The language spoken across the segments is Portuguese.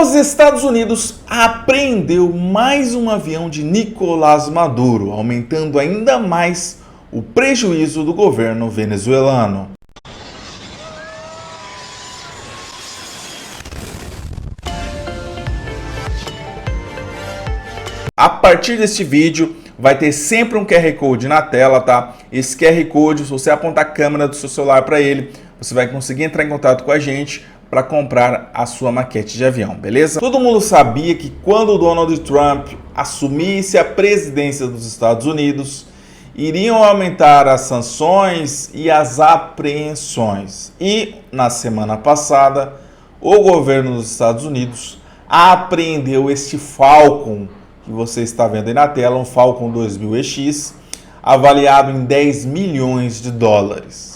Os Estados Unidos apreendeu mais um avião de Nicolás Maduro, aumentando ainda mais o prejuízo do governo venezuelano. A partir deste vídeo vai ter sempre um QR Code na tela, tá? Esse QR Code, se você apontar a câmera do seu celular para ele, você vai conseguir entrar em contato com a gente para comprar a sua maquete de avião, beleza? Todo mundo sabia que quando o Donald Trump assumisse a presidência dos Estados Unidos, iriam aumentar as sanções e as apreensões. E na semana passada, o governo dos Estados Unidos apreendeu este Falcon que você está vendo aí na tela, um Falcon 2000EX, avaliado em 10 milhões de dólares.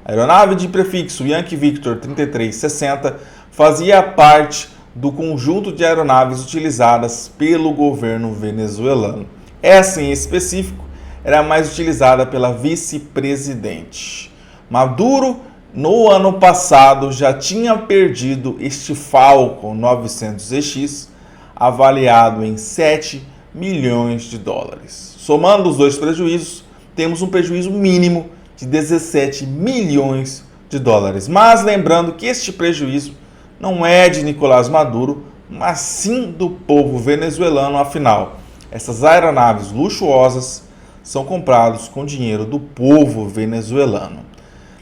A aeronave de prefixo Yankee Victor 3360 fazia parte do conjunto de aeronaves utilizadas pelo governo venezuelano. Essa, em específico, era mais utilizada pela vice-presidente. Maduro, no ano passado, já tinha perdido este Falcon 900EX, avaliado em 7 milhões de dólares. Somando os dois prejuízos, temos um prejuízo mínimo de 17 milhões de dólares. Mas lembrando que este prejuízo não é de Nicolás Maduro, mas sim do povo venezuelano. Afinal, essas aeronaves luxuosas são compradas com dinheiro do povo venezuelano.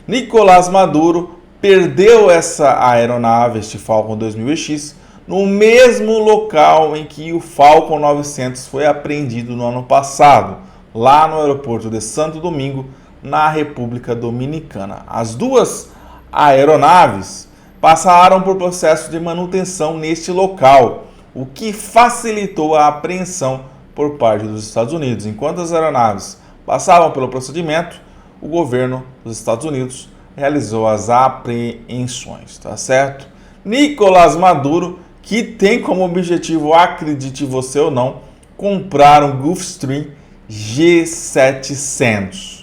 Nicolás Maduro perdeu essa aeronave, este Falcon 2000EX, no mesmo local em que o Falcon 900 foi apreendido no ano passado, lá no aeroporto de Santo Domingo, na República Dominicana. As duas aeronaves passaram por processo de manutenção neste local, o que facilitou a apreensão por parte dos Estados Unidos. Enquanto as aeronaves passavam pelo procedimento, o governo dos Estados Unidos realizou as apreensões, tá certo? Nicolás Maduro, que tem como objetivo, acredite você ou não, comprar um Gulfstream G700.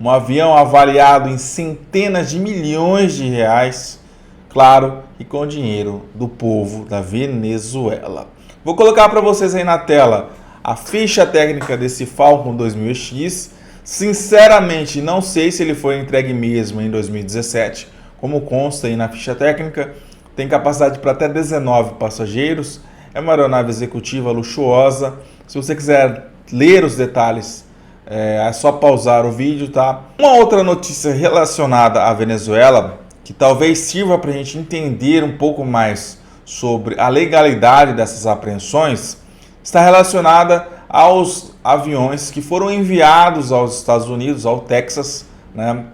Um avião avaliado em centenas de milhões de reais, claro, e com dinheiro do povo da Venezuela. Vou colocar para vocês aí na tela a ficha técnica desse Falcon 2000EX. Sinceramente, não sei se ele foi entregue mesmo em 2017, como consta aí na ficha técnica. Tem capacidade para até 19 passageiros, é uma aeronave executiva luxuosa. Se você quiser ler os detalhes, é só pausar o vídeo, tá? Uma outra notícia relacionada à Venezuela, que talvez sirva para a gente entender um pouco mais sobre a legalidade dessas apreensões, está relacionada aos aviões que foram enviados aos Estados Unidos, ao Texas, né,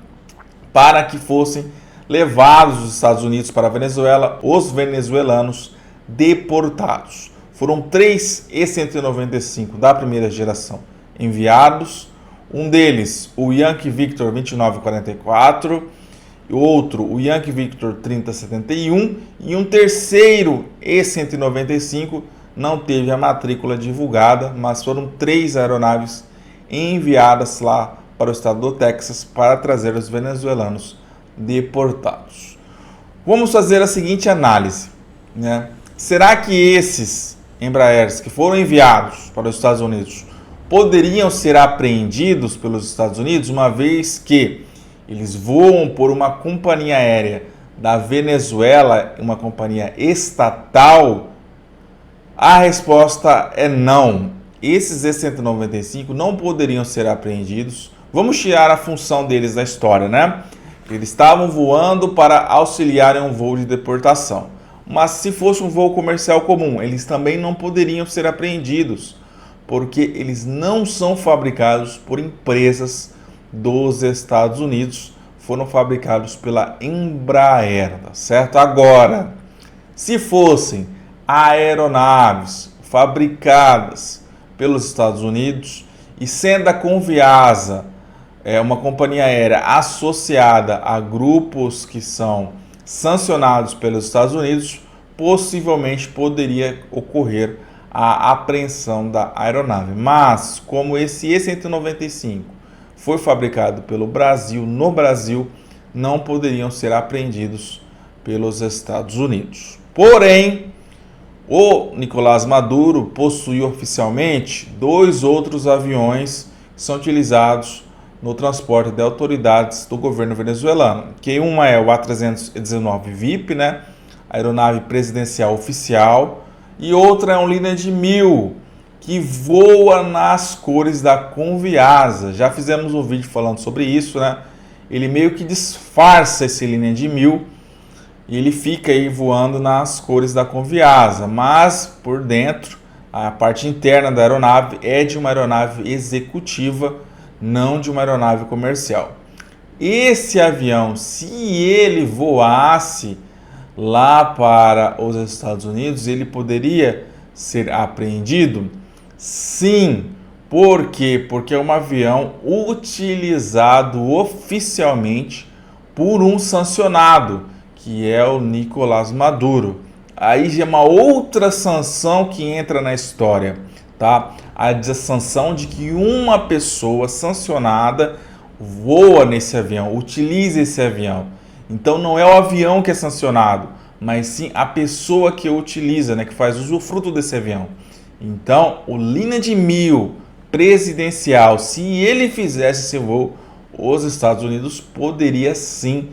para que fossem levados dos Estados Unidos para a Venezuela, os venezuelanos deportados. Foram 3 E-195 da primeira geração enviados, um deles o Yankee Victor 2944, o outro o Yankee Victor 3071 e um terceiro E-195 não teve a matrícula divulgada, mas foram 3 aeronaves enviadas lá para o estado do Texas para trazer os venezuelanos deportados. Vamos fazer a seguinte análise, né? Será que esses Embraers que foram enviados para os Estados Unidos poderiam ser apreendidos pelos Estados Unidos, uma vez que eles voam por uma companhia aérea da Venezuela, uma companhia estatal? A resposta é não. Esses E-195 não poderiam ser apreendidos. Vamos tirar a função deles da história, né? Eles estavam voando para auxiliar em um voo de deportação. Mas se fosse um voo comercial comum, eles também não poderiam ser apreendidos, porque eles não são fabricados por empresas dos Estados Unidos, foram fabricados pela Embraer, tá certo? Agora, se fossem aeronaves fabricadas pelos Estados Unidos e sendo a Conviasa uma companhia aérea associada a grupos que são sancionados pelos Estados Unidos, possivelmente poderia ocorrer a apreensão da aeronave. Mas, como esse E-195 foi fabricado pelo Brasil, no Brasil, não poderiam ser apreendidos pelos Estados Unidos. Porém, O Nicolás Maduro possui oficialmente 2 outros aviões que são utilizados no transporte de autoridades do governo venezuelano, que uma é o A319 VIP, né, aeronave presidencial oficial, e outra é um Lineage 1000, que voa nas cores da Conviasa. Já fizemos um vídeo falando sobre isso, né? Ele meio que disfarça esse Lineage 1000 e ele fica aí voando nas cores da Conviasa, mas por dentro, a parte interna da aeronave é de uma aeronave executiva, não de uma aeronave comercial. Esse avião, se ele voasse lá para os Estados Unidos, ele poderia ser apreendido? Sim. Por quê? Porque é um avião utilizado oficialmente por um sancionado, que é o Nicolás Maduro. Aí já é uma outra sanção que entra na história, tá? A sanção de que uma pessoa sancionada voa nesse avião, utiliza esse avião. Então não é o avião que é sancionado, mas sim a pessoa que o utiliza, né, que faz usufruto desse avião. Então, o Lineage 1000 presidencial, se ele fizesse esse voo, os Estados Unidos poderia sim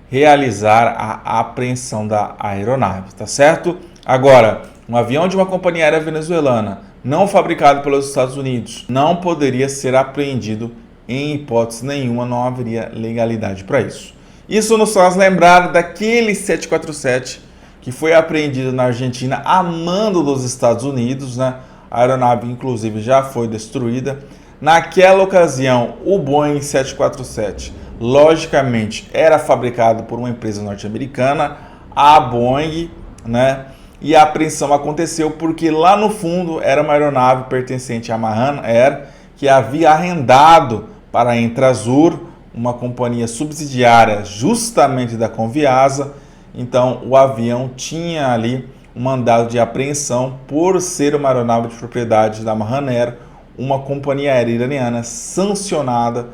realizar a apreensão da aeronave, tá certo? Agora, um avião de uma companhia aérea venezuelana não fabricado pelos Estados Unidos não poderia ser apreendido em hipótese nenhuma, não haveria legalidade para isso. Isso nos faz lembrar daquele 747 que foi apreendido na Argentina a mando dos Estados Unidos, né? A aeronave, inclusive, já foi destruída. Naquela ocasião, o Boeing 747, logicamente, era fabricado por uma empresa norte-americana, a Boeing, né? E a apreensão aconteceu porque lá no fundo era uma aeronave pertencente à Mahan Air, que havia arrendado para a Intrazur, uma companhia subsidiária justamente da Conviasa. Então o avião tinha ali um mandado de apreensão por ser uma aeronave de propriedade da Mahan Air, uma companhia aérea iraniana sancionada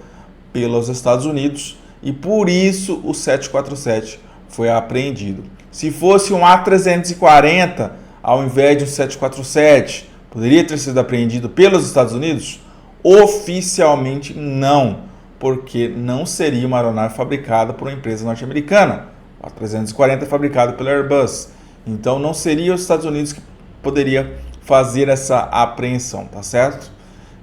pelos Estados Unidos, e por isso o 747 foi apreendido. Se fosse um A340 ao invés de um 747, poderia ter sido apreendido pelos Estados Unidos? Oficialmente não, porque não seria uma aeronave fabricada por uma empresa norte-americana. O A340 é fabricado pela Airbus. Então não seria os Estados Unidos que poderia fazer essa apreensão, tá certo?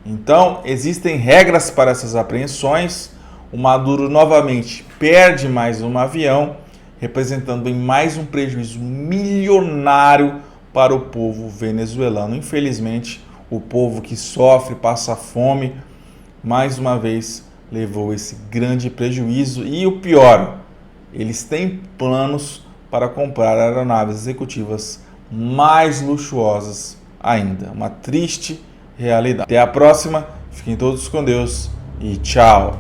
Então existem regras para essas apreensões. O Maduro novamente perde mais um avião, representando em mais um prejuízo milionário para o povo venezuelano. Infelizmente, o povo que sofre, passa fome, mais uma vez levou esse grande prejuízo. E o pior, eles têm planos para comprar aeronaves executivas mais luxuosas ainda. Uma triste realidade. Até a próxima, fiquem todos com Deus e tchau!